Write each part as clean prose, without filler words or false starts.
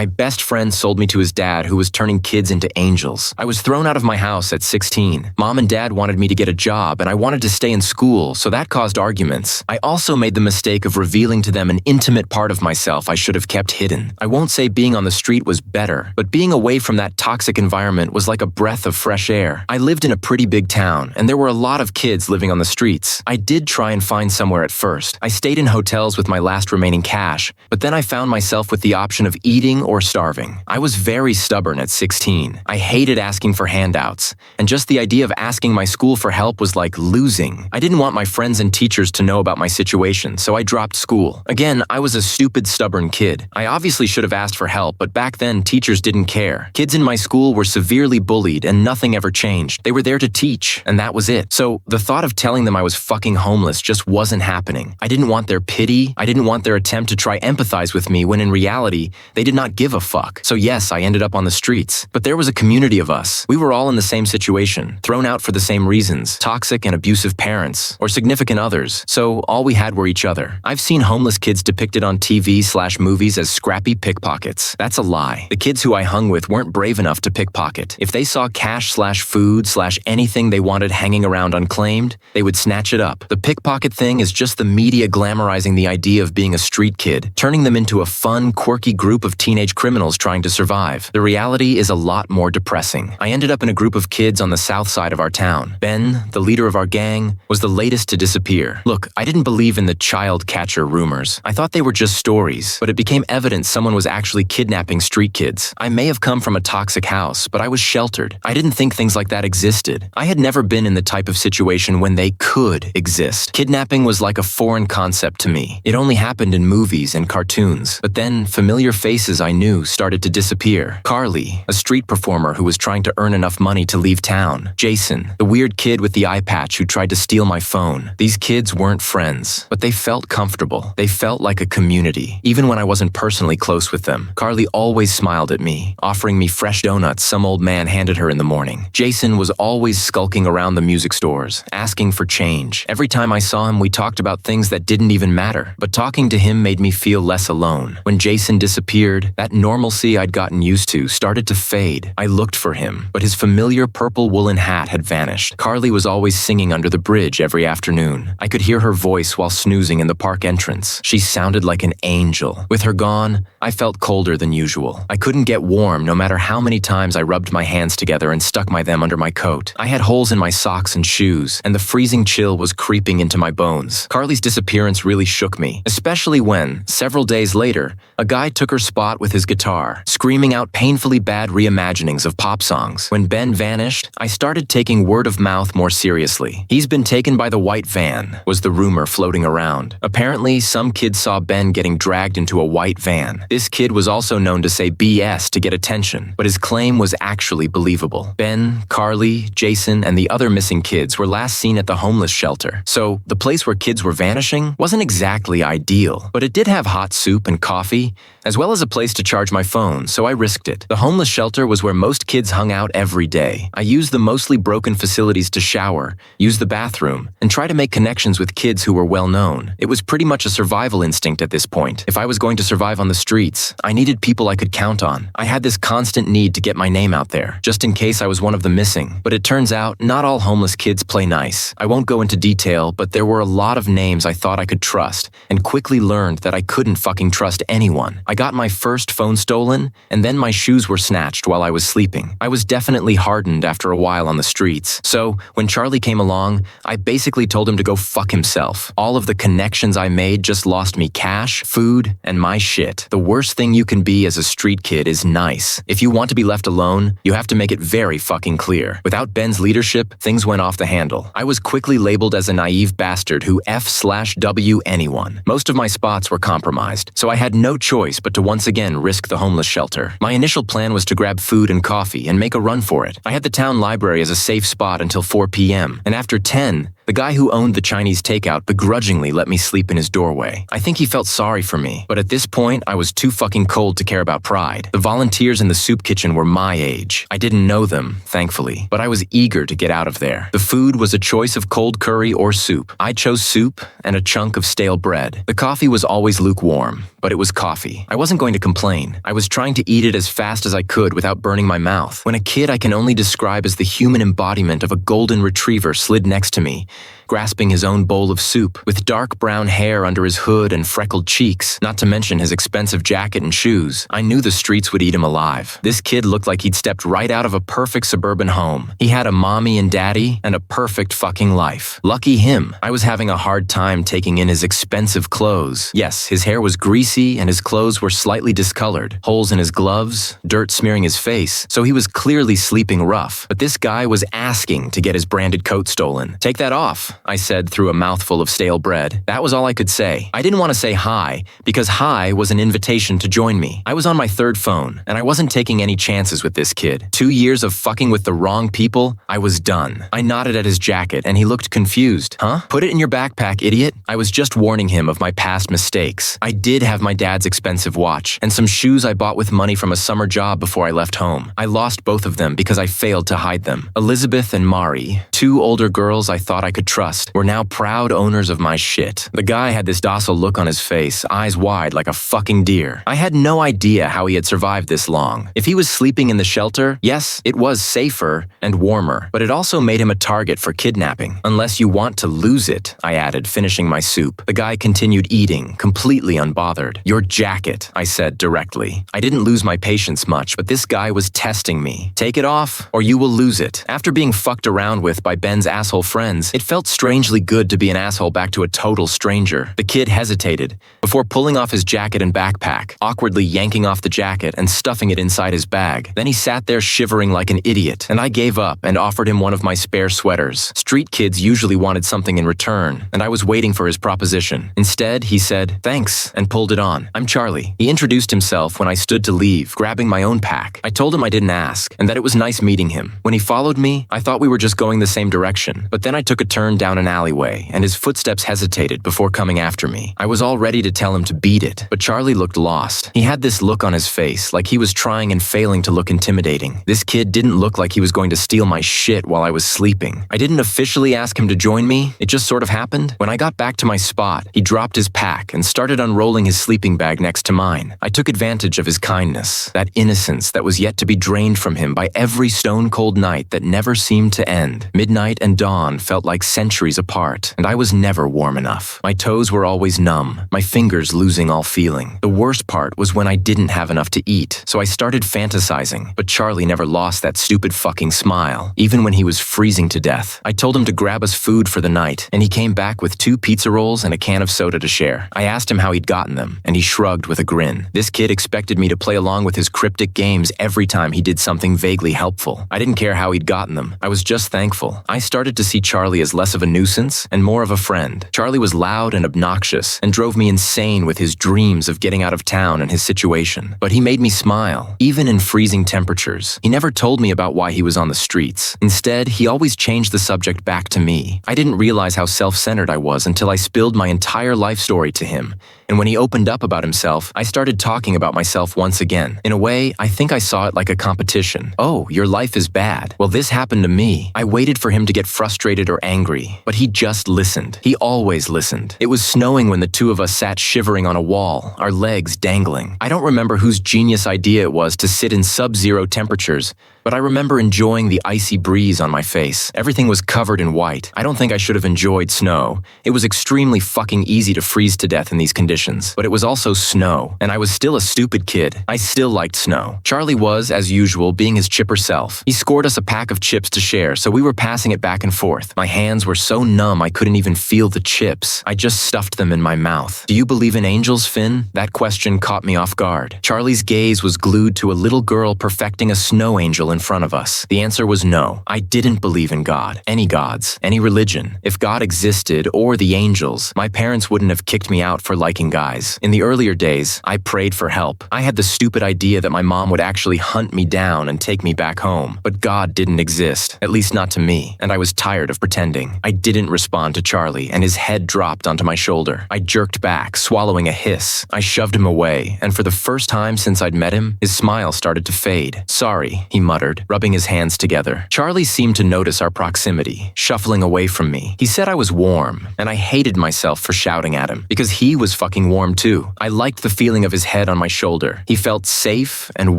My best friend sold me to his dad, who was turning kids into angels. I was thrown out of my house at 16. Mom and dad wanted me to get a job, and I wanted to stay in school, so that caused arguments. I also made the mistake of revealing to them an intimate part of myself I should have kept hidden. I won't say being on the street was better, but being away from that toxic environment was like a breath of fresh air. I lived in a pretty big town, and there were a lot of kids living on the streets. I did try and find somewhere at first. I stayed in hotels with my last remaining cash, but then I found myself with the option of eating or starving. I was very stubborn at 16. I hated asking for handouts, and just the idea of asking my school for help was like losing. I didn't want my friends and teachers to know about my situation, so I dropped school. Again, I was a stupid, stubborn kid. I obviously should have asked for help, but back then, teachers didn't care. Kids in my school were severely bullied, and nothing ever changed. They were there to teach, and that was it. So the thought of telling them I was fucking homeless just wasn't happening. I didn't want their pity. I didn't want their attempt to try empathize with me when in reality, they did not give a fuck. So yes, I ended up on the streets. But there was a community of us. We were all in the same situation, thrown out for the same reasons, toxic and abusive parents, or significant others. So all we had were each other. I've seen homeless kids depicted on TV/movies as scrappy pickpockets. That's a lie. The kids who I hung with weren't brave enough to pickpocket. If they saw cash/food/anything they wanted hanging around unclaimed, they would snatch it up. The pickpocket thing is just the media glamorizing the idea of being a street kid, turning them into a fun, quirky group of teenage criminals trying to survive. The reality is a lot more depressing. I ended up in a group of kids on the south side of our town. Ben, the leader of our gang, was the latest to disappear. Look, I didn't believe in the child catcher rumors. I thought they were just stories, but it became evident someone was actually kidnapping street kids. I may have come from a toxic house, but I was sheltered. I didn't think things like that existed. I had never been in the type of situation when they could exist. Kidnapping was like a foreign concept to me. It only happened in movies and cartoons. But then, familiar faces I knew started to disappear. Carly, a street performer who was trying to earn enough money to leave town. Jason, the weird kid with the eye patch who tried to steal my phone. These kids weren't friends, but they felt comfortable. They felt like a community, even when I wasn't personally close with them. Carly always smiled at me, offering me fresh donuts some old man handed her in the morning. Jason was always skulking around the music stores, asking for change. Every time I saw him, we talked about things that didn't even matter, but talking to him made me feel less alone. When Jason disappeared, that normalcy I'd gotten used to started to fade. I looked for him, but his familiar purple woolen hat had vanished. Carly was always singing under the bridge every afternoon. I could hear her voice while snoozing in the park entrance. She sounded like an angel. With her gone, I felt colder than usual. I couldn't get warm no matter how many times I rubbed my hands together and stuck them under my coat. I had holes in my socks and shoes, and the freezing chill was creeping into my bones. Carly's disappearance really shook me, especially when, several days later, a guy took her spot with his guitar, screaming out painfully bad reimaginings of pop songs. When Ben vanished, I started taking word of mouth more seriously. He's been taken by the white van, was the rumor floating around. Apparently, some kids saw Ben getting dragged into a white van. This kid was also known to say BS to get attention, but his claim was actually believable. Ben, Carly, Jason, and the other missing kids were last seen at the homeless shelter. So, the place where kids were vanishing wasn't exactly ideal, but it did have hot soup and coffee, as well as a place to charge my phone, so I risked it. The homeless shelter was where most kids hung out every day. I used the mostly broken facilities to shower, use the bathroom, and try to make connections with kids who were well known. It was pretty much a survival instinct at this point. If I was going to survive on the streets, I needed people I could count on. I had this constant need to get my name out there, just in case I was one of the missing. But it turns out, not all homeless kids play nice. I won't go into detail, but there were a lot of names I thought I could trust, and quickly learned that I couldn't fucking trust anyone. I got my first phone stolen, and then my shoes were snatched while I was sleeping. I was definitely hardened after a while on the streets. So, when Charlie came along, I basically told him to go fuck himself. All of the connections I made just lost me cash, food, and my shit. The worst thing you can be as a street kid is nice. If you want to be left alone, you have to make it very fucking clear. Without Ben's leadership, things went off the handle. I was quickly labeled as a naive bastard who F/W anyone. Most of my spots were compromised, so I had no choice but to once again risk the homeless shelter. My initial plan was to grab food and coffee and make a run for it. I had the town library as a safe spot until 4 p.m., and after 10, The guy who owned the Chinese takeout begrudgingly let me sleep in his doorway. I think he felt sorry for me, but at this point, I was too fucking cold to care about pride. The volunteers in the soup kitchen were my age. I didn't know them, thankfully, but I was eager to get out of there. The food was a choice of cold curry or soup. I chose soup and a chunk of stale bread. The coffee was always lukewarm, but it was coffee. I wasn't going to complain. I was trying to eat it as fast as I could without burning my mouth. When a kid I can only describe as the human embodiment of a golden retriever slid next to me, grasping his own bowl of soup, with dark brown hair under his hood and freckled cheeks, not to mention his expensive jacket and shoes, I knew the streets would eat him alive. This kid looked like he'd stepped right out of a perfect suburban home. He had a mommy and daddy and a perfect fucking life. Lucky him. I was having a hard time taking in his expensive clothes. Yes, his hair was greasy and his clothes were slightly discolored, holes in his gloves, dirt smearing his face, so he was clearly sleeping rough. But this guy was asking to get his branded coat stolen. "Take that off," I said through a mouthful of stale bread. That was all I could say. I didn't want to say hi, because hi was an invitation to join me. I was on my third phone, and I wasn't taking any chances with this kid. 2 years of fucking with the wrong people, I was done. I nodded at his jacket, and he looked confused. "Huh? Put it in your backpack, idiot." I was just warning him of my past mistakes. I did have my dad's expensive watch, and some shoes I bought with money from a summer job before I left home. I lost both of them because I failed to hide them. Elizabeth and Mari, 2 older girls I thought I could trust, were now proud owners of my shit. The guy had this docile look on his face, eyes wide like a fucking deer. I had no idea how he had survived this long. If he was sleeping in the shelter, yes, it was safer and warmer, but it also made him a target for kidnapping. "Unless you want to lose it," I added, finishing my soup. The guy continued eating, completely unbothered. "Your jacket," I said directly. I didn't lose my patience much, but this guy was testing me. "Take it off, or you will lose it." After being fucked around with by Ben's asshole friends, it felt strangely good to be an asshole back to a total stranger. The kid hesitated before pulling off his jacket and backpack, awkwardly yanking off the jacket and stuffing it inside his bag. Then he sat there shivering like an idiot, and I gave up and offered him one of my spare sweaters. Street kids usually wanted something in return, and I was waiting for his proposition. Instead, he said, "Thanks," and pulled it on. "I'm Charlie." He introduced himself when I stood to leave, grabbing my own pack. I told him I didn't ask, and that it was nice meeting him. When he followed me, I thought we were just going the same direction, but then I took a turn down an alleyway, and his footsteps hesitated before coming after me. I was all ready to tell him to beat it, but Charlie looked lost. He had this look on his face, like he was trying and failing to look intimidating. This kid didn't look like he was going to steal my shit while I was sleeping. I didn't officially ask him to join me, it just sort of happened. When I got back to my spot, he dropped his pack and started unrolling his sleeping bag next to mine. I took advantage of his kindness, that innocence that was yet to be drained from him by every stone-cold night that never seemed to end. Midnight and dawn felt like centuries apart, and I was never warm enough. My toes were always numb, my fingers losing all feeling. The worst part was when I didn't have enough to eat, so I started fantasizing, but Charlie never lost that stupid fucking smile, even when he was freezing to death. I told him to grab us food for the night, and he came back with 2 pizza rolls and a can of soda to share. I asked him how he'd gotten them, and he shrugged with a grin. This kid expected me to play along with his cryptic games every time he did something vaguely helpful. I didn't care how he'd gotten them. I was just thankful. I started to see Charlie as less of a nuisance and more of a friend. Charlie was loud and obnoxious and drove me insane with his dreams of getting out of town and his situation. But he made me smile, even in freezing temperatures. He never told me about why he was on the streets. Instead, he always changed the subject back to me. I didn't realize how self-centered I was until I spilled my entire life story to him. And when he opened up about himself, I started talking about myself once again. In a way, I think I saw it like a competition. "Oh, your life is bad. Well, this happened to me." I waited for him to get frustrated or angry, but he just listened. He always listened. It was snowing when the 2 of us sat shivering on a wall, our legs dangling. I don't remember whose genius idea it was to sit in sub-zero temperatures, but I remember enjoying the icy breeze on my face. Everything was covered in white. I don't think I should have enjoyed snow. It was extremely fucking easy to freeze to death in these conditions, but it was also snow, and I was still a stupid kid. I still liked snow. Charlie was, as usual, being his chipper self. He scored us a pack of chips to share, so we were passing it back and forth. My hands were so numb I couldn't even feel the chips. I just stuffed them in my mouth. "Do you believe in angels, Finn?" That question caught me off guard. Charlie's gaze was glued to a little girl perfecting a snow angel in front of us. The answer was no. I didn't believe in God, any gods, any religion. If God existed, or the angels, my parents wouldn't have kicked me out for liking guys. In the earlier days, I prayed for help. I had the stupid idea that my mom would actually hunt me down and take me back home. But God didn't exist, at least not to me, and I was tired of pretending. I didn't respond to Charlie, and his head dropped onto my shoulder. I jerked back, swallowing a hiss. I shoved him away, and for the first time since I'd met him, his smile started to fade. "Sorry," he muttered, rubbing his hands together. Charlie seemed to notice our proximity, shuffling away from me. He said I was warm, and I hated myself for shouting at him, because he was fucking warm too. I liked the feeling of his head on my shoulder. He felt safe and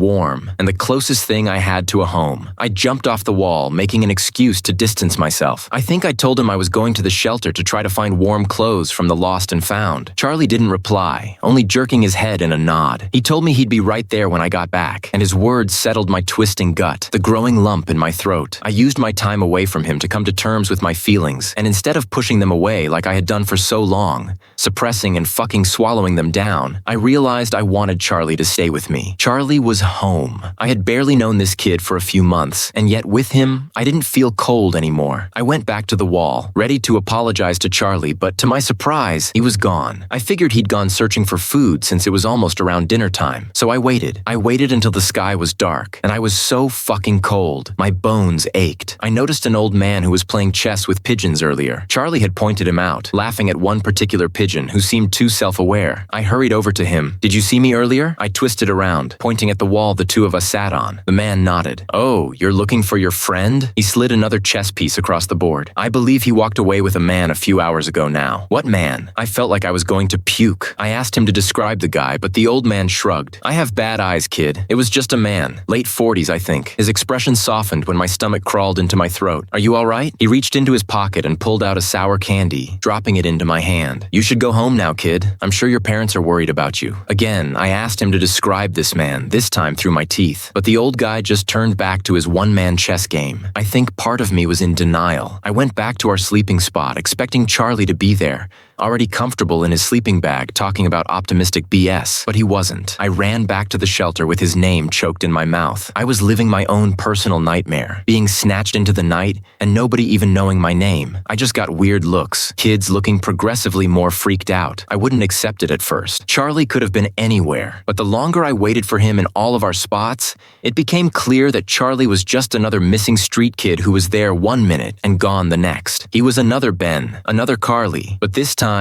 warm, and the closest thing I had to a home. I jumped off the wall, making an excuse to distance myself. I think I told him I was going to the shelter to try to find warm clothes from the lost and found. Charlie didn't reply, only jerking his head in a nod. He told me he'd be right there when I got back, and his words settled my twisting gut, the growing lump in my throat. I used my time away from him to come to terms with my feelings, and instead of pushing them away like I had done for so long, suppressing and fucking swallowing them down, I realized I wanted Charlie to stay with me. Charlie was home. I had barely known this kid for a few months, and yet with him, I didn't feel cold anymore. I went back to the wall, ready to apologize to Charlie, but to my surprise, he was gone. I figured he'd gone searching for food since it was almost around dinner time, so I waited. I waited until the sky was dark, and I was so fucking cold. My bones ached. I noticed an old man who was playing chess with pigeons earlier. Charlie had pointed him out, laughing at one particular pigeon who seemed too self-aware. I hurried over to him. "Did you see me earlier?" I twisted around, pointing at the wall the two of us sat on. The man nodded. "Oh, you're looking for your friend?" He slid another chess piece across the board. "I believe he walked away with a man a few hours ago now." "What man?" I felt like I was going to puke. I asked him to describe the guy, but the old man shrugged. "I have bad eyes, kid. It was just a man. Late 40s, I think." His expression softened when my stomach crawled into my throat. "Are you all right?" He reached into his pocket and pulled out a sour candy, dropping it into my hand. "You should go home now, kid. I'm sure your parents are worried about you." Again, I asked him to describe this man, this time through my teeth. But the old guy just turned back to his one-man chess game. I think part of me was in denial. I went back to our sleeping spot, expecting Charlie to be there, already comfortable in his sleeping bag talking about optimistic BS, but he wasn't. I ran back to the shelter with his name choked in my mouth. I was living my own personal nightmare, being snatched into the night and nobody even knowing my name. I just got weird looks, kids looking progressively more freaked out. I wouldn't accept it at first. Charlie could have been anywhere, but the longer I waited for him in all of our spots, it became clear that Charlie was just another missing street kid who was there one minute and gone the next. He was another Ben, another Carly, but this time,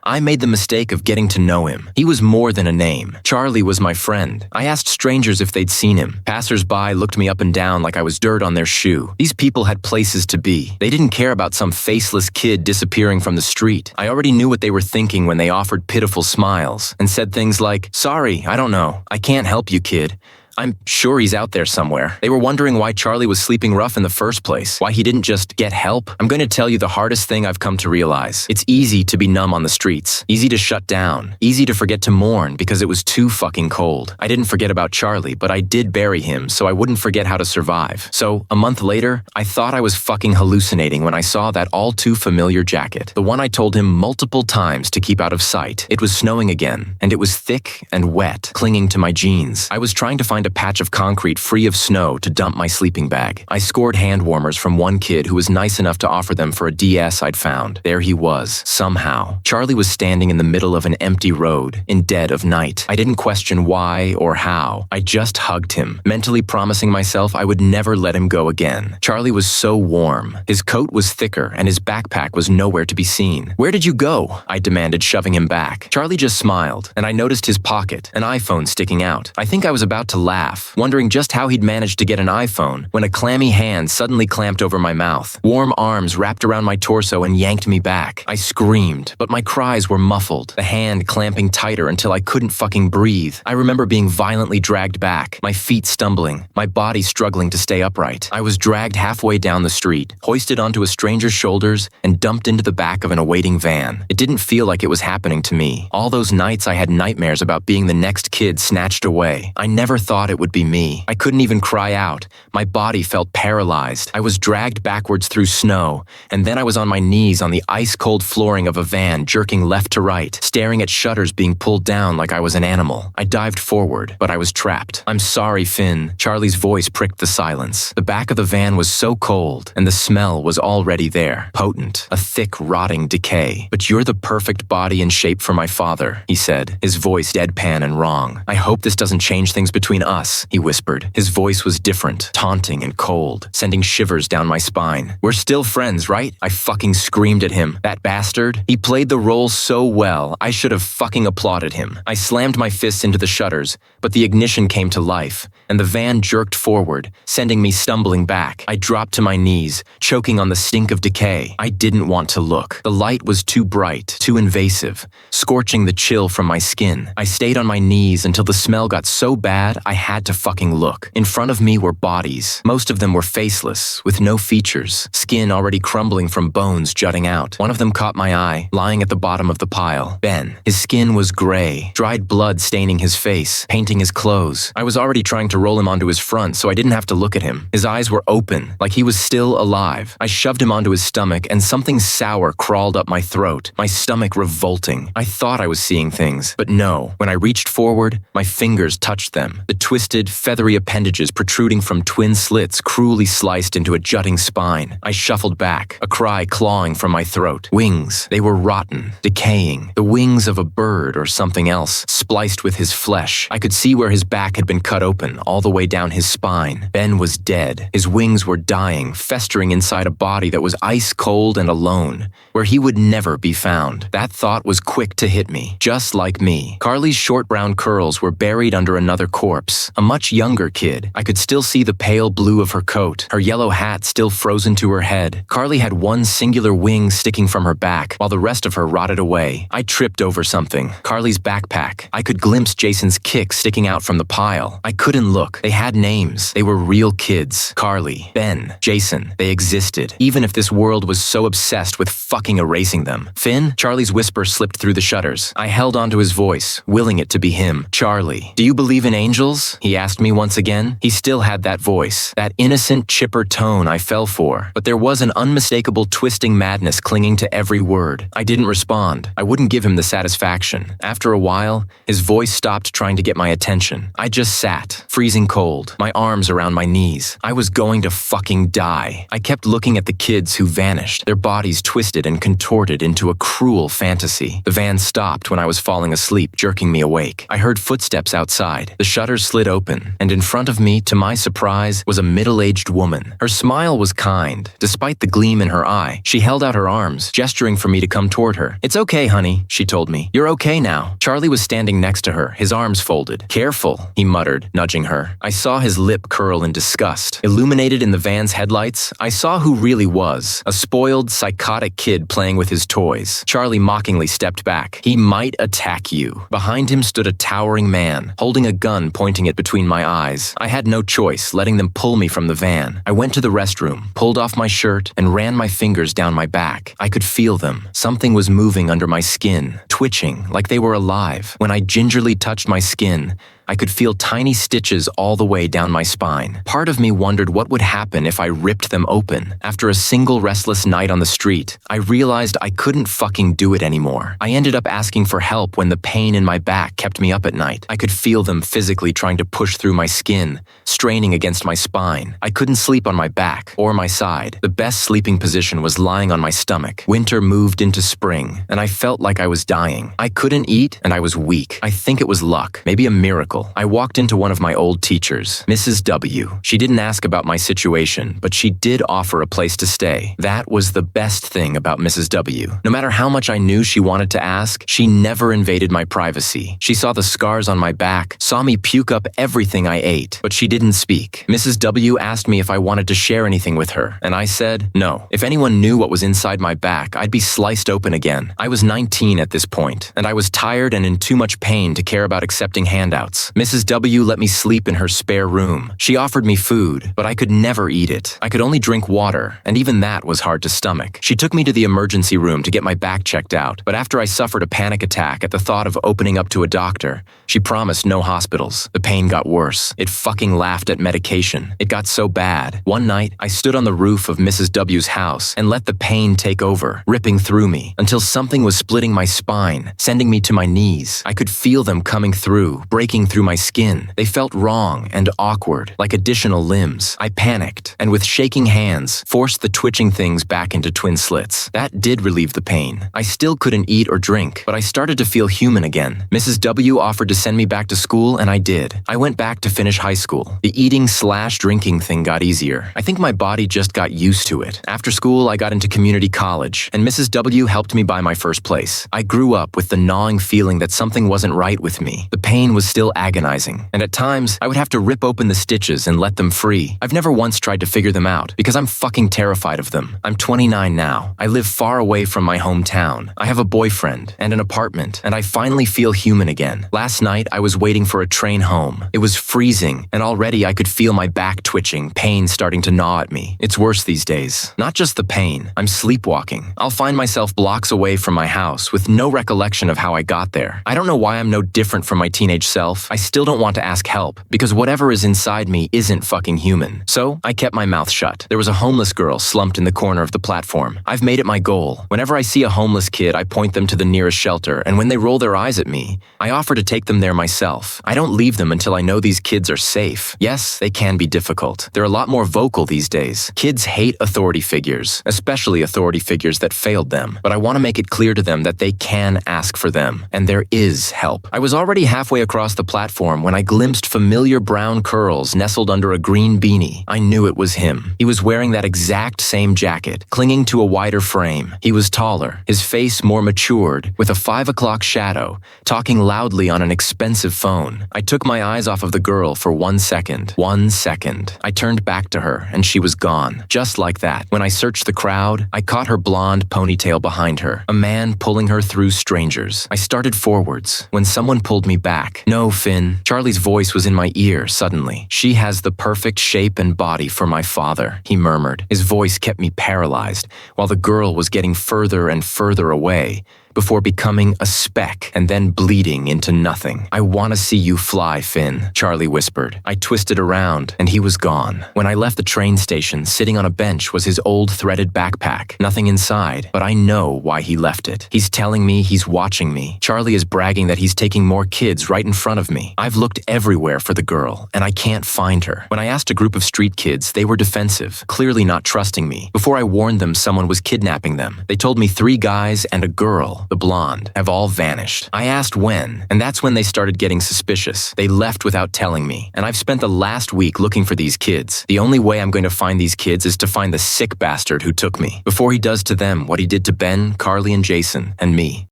I made the mistake of getting to know him. He was more than a name. Charlie was my friend. I asked strangers if they'd seen him. Passers-by looked me up and down like I was dirt on their shoe. These people had places to be. They didn't care about some faceless kid disappearing from the street. I already knew what they were thinking when they offered pitiful smiles and said things like, "Sorry, I don't know. I can't help you, kid. I'm sure he's out there somewhere." They were wondering why Charlie was sleeping rough in the first place, why he didn't just get help. I'm going to tell you the hardest thing I've come to realize. It's easy to be numb on the streets, easy to shut down, easy to forget to mourn because it was too fucking cold. I didn't forget about Charlie, but I did bury him so I wouldn't forget how to survive. So, a month later, I thought I was fucking hallucinating when I saw that all too familiar jacket, the one I told him multiple times to keep out of sight. It was snowing again, and it was thick and wet, clinging to my jeans. I was trying to find a patch of concrete free of snow to dump my sleeping bag. I scored hand warmers from one kid who was nice enough to offer them for a DS I'd found. There he was, somehow. Charlie was standing in the middle of an empty road, in dead of night. I didn't question why or how. I just hugged him, mentally promising myself I would never let him go again. Charlie was so warm. His coat was thicker, and his backpack was nowhere to be seen. "Where did you go?" I demanded, shoving him back. Charlie just smiled, and I noticed his pocket, an iPhone sticking out. I think I was about to laugh, wondering just how he'd managed to get an iPhone, when a clammy hand suddenly clamped over my mouth. Warm arms wrapped around my torso and yanked me back. I screamed, but my cries were muffled, the hand clamping tighter until I couldn't fucking breathe. I remember being violently dragged back, my feet stumbling, my body struggling to stay upright. I was dragged halfway down the street, hoisted onto a stranger's shoulders, and dumped into the back of an awaiting van. It didn't feel like it was happening to me. All those nights I had nightmares about being the next kid snatched away. I never thought thought it would be me. I couldn't even cry out. My body felt paralyzed. I was dragged backwards through snow, and then I was on my knees on the ice-cold flooring of a van, jerking left to right, staring at shutters being pulled down like I was an animal. I dived forward, but I was trapped. "I'm sorry, Finn." Charlie's voice pricked the silence. The back of the van was so cold, and the smell was already there. Potent, a thick, rotting decay. "But you're the perfect body and shape for my father," he said, his voice deadpan and wrong. "I hope this doesn't change things between us," he whispered. His voice was different, taunting and cold, sending shivers down my spine. "We're still friends, right?" I fucking screamed at him. That bastard. He played the role so well, I should have fucking applauded him. I slammed my fists into the shutters, but the ignition came to life, and the van jerked forward, sending me stumbling back. I dropped to my knees, choking on the stink of decay. I didn't want to look. The light was too bright, too invasive, scorching the chill from my skin. I stayed on my knees until the smell got so bad I had to fucking look. In front of me were bodies. Most of them were faceless, with no features, skin already crumbling from bones jutting out. One of them caught my eye, lying at the bottom of the pile. Ben. His skin was gray, dried blood staining his face, painting his clothes. I was already trying to roll him onto his front so I didn't have to look at him. His eyes were open, like he was still alive. I shoved him onto his stomach and something sour crawled up my throat, my stomach revolting. I thought I was seeing things, but no. When I reached forward, my fingers touched them. The twisted, feathery appendages protruding from twin slits cruelly sliced into a jutting spine. I shuffled back, a cry clawing from my throat. Wings. They were rotten, decaying. The wings of a bird or something else, spliced with his flesh. I could see where his back had been cut open, all the way down his spine. Ben was dead. His wings were dying, festering inside a body that was ice cold and alone, where he would never be found. That thought was quick to hit me, just like me. Carly's short brown curls were buried under another corpse, a much younger kid. I could still see the pale blue of her coat, her yellow hat still frozen to her head. Carly had one singular wing sticking from her back, while the rest of her rotted away. I tripped over something. Carly's backpack. I could glimpse Jason's kick sticking out from the pile. I couldn't look. They had names. They were real kids. Carly, Ben, Jason. They existed, even if this world was so obsessed with fucking erasing them. "Finn?" Charlie's whisper slipped through the shutters. I held onto his voice, willing it to be him. "Charlie, do you believe in angels?" he asked me once again. He still had that voice, that innocent, chipper tone I fell for, but there was an unmistakable twisting madness clinging to every word. I didn't respond. I wouldn't give him the satisfaction. After a while, his voice stopped trying to get my attention. I just sat, freezing cold, my arms around my knees. I was going to fucking die. I kept looking at the kids who vanished, their bodies twisted and contorted into a cruel fantasy. The van stopped when I was falling asleep, jerking me awake. I heard footsteps outside. The shutters slid open, and in front of me, to my surprise, was a middle-aged woman. Her smile was kind. Despite the gleam in her eye, she held out her arms, gesturing for me to come toward her. "It's okay, honey," she told me. "You're okay now." Charlie was standing next to her, his arms folded. "Careful," he muttered, nudging her. I saw his lip curl in disgust. Illuminated in the van's headlights, I saw who really was. A spoiled, psychotic kid playing with his toys. Charlie mockingly stepped back. "He might attack you." Behind him stood a towering man, holding a gun pointing it between my eyes. I had no choice, letting them pull me from the van. I went to the restroom, pulled off my shirt, and ran my fingers down my back. I could feel them. Something was moving under my skin, twitching like they were alive. When I gingerly touched my skin, I could feel tiny stitches all the way down my spine. Part of me wondered what would happen if I ripped them open. After a single restless night on the street, I realized I couldn't fucking do it anymore. I ended up asking for help when the pain in my back kept me up at night. I could feel them physically trying to push through my skin, straining against my spine. I couldn't sleep on my back or my side. The best sleeping position was lying on my stomach. Winter moved into spring, and I felt like I was dying. I couldn't eat, and I was weak. I think it was luck, maybe a miracle. I walked into one of my old teachers, Mrs. W. She didn't ask about my situation, but she did offer a place to stay. That was the best thing about Mrs. W. No matter how much I knew she wanted to ask, she never invaded my privacy. She saw the scars on my back, saw me puke up everything I ate, but she didn't speak. Mrs. W. asked me if I wanted to share anything with her, and I said no. If anyone knew what was inside my back, I'd be sliced open again. I was 19 at this point, and I was tired and in too much pain to care about accepting handouts. house. Mrs. W let me sleep in her spare room. She offered me food, but I could never eat it. I could only drink water, and even that was hard to stomach. She took me to the emergency room to get my back checked out, but after I suffered a panic attack at the thought of opening up to a doctor, she promised no hospitals. The pain got worse. It fucking laughed at medication. It got so bad. One night, I stood on the roof of Mrs. W's house and let the pain take over, ripping through me, until something was splitting my spine, sending me to my knees. I could feel them coming through, breaking through my skin. They felt wrong and awkward, like additional limbs. I panicked, and with shaking hands, forced the twitching things back into twin slits. That did relieve the pain. I still couldn't eat or drink, but I started to feel human again. Mrs. W offered to send me back to school, and I did. I went back to finish high school. The eating/drinking thing got easier. I think my body just got used to it. After school, I got into community college, and Mrs. W helped me buy my first place. I grew up with the gnawing feeling that something wasn't right with me. The pain was still agonizing, and at times, I would have to rip open the stitches and let them free. I've never once tried to figure them out, because I'm fucking terrified of them. I'm 29 now. I live far away from my hometown. I have a boyfriend and an apartment, and I finally feel human again. Last night, I was waiting for a train home. It was freezing, and already I could feel my back twitching, pain starting to gnaw at me. It's worse these days. Not just the pain. I'm sleepwalking. I'll find myself blocks away from my house with no recollection of how I got there. I don't know why I'm no different from my teenage self. I still don't want to ask help, because whatever is inside me isn't fucking human. So, I kept my mouth shut. There was a homeless girl slumped in the corner of the platform. I've made it my goal. Whenever I see a homeless kid, I point them to the nearest shelter, and when they roll their eyes at me, I offer to take them there myself. I don't leave them until I know these kids are safe. Yes, they can be difficult. They're a lot more vocal these days. Kids hate authority figures, especially authority figures that failed them. But I want to make it clear to them that they can ask for them, and there is help. I was already halfway across the platform when I glimpsed familiar brown curls nestled under a green beanie. I knew it was him. He was wearing that exact same jacket, clinging to a wider frame. He was taller, his face more matured, with a 5 o'clock shadow, talking loudly on an expensive phone. I took my eyes off of the girl for 1 second. 1 second. I turned back to her, and she was gone. Just like that. When I searched the crowd, I caught her blonde ponytail behind her, a man pulling her through strangers. I started forwards, when someone pulled me back. No, Finn. Charlie's voice was in my ear suddenly. She has the perfect shape and body for my father, he murmured. His voice kept me paralyzed, while the girl was getting further and further away, before becoming a speck and then bleeding into nothing. I want to see you fly, Finn, Charlie whispered. I twisted around, and he was gone. When I left the train station, sitting on a bench was his old threaded backpack. Nothing inside, but I know why he left it. He's telling me he's watching me. Charlie is bragging that he's taking more kids right in front of me. I've looked everywhere for the girl, and I can't find her. When I asked a group of street kids, they were defensive, clearly not trusting me. Before I warned them someone was kidnapping them, they told me 3 guys and a girl, the blonde, have all vanished. I asked when, and that's when they started getting suspicious. They left without telling me, and I've spent the last week looking for these kids. The only way I'm going to find these kids is to find the sick bastard who took me, before he does to them what he did to Ben, Carly, and Jason, and me.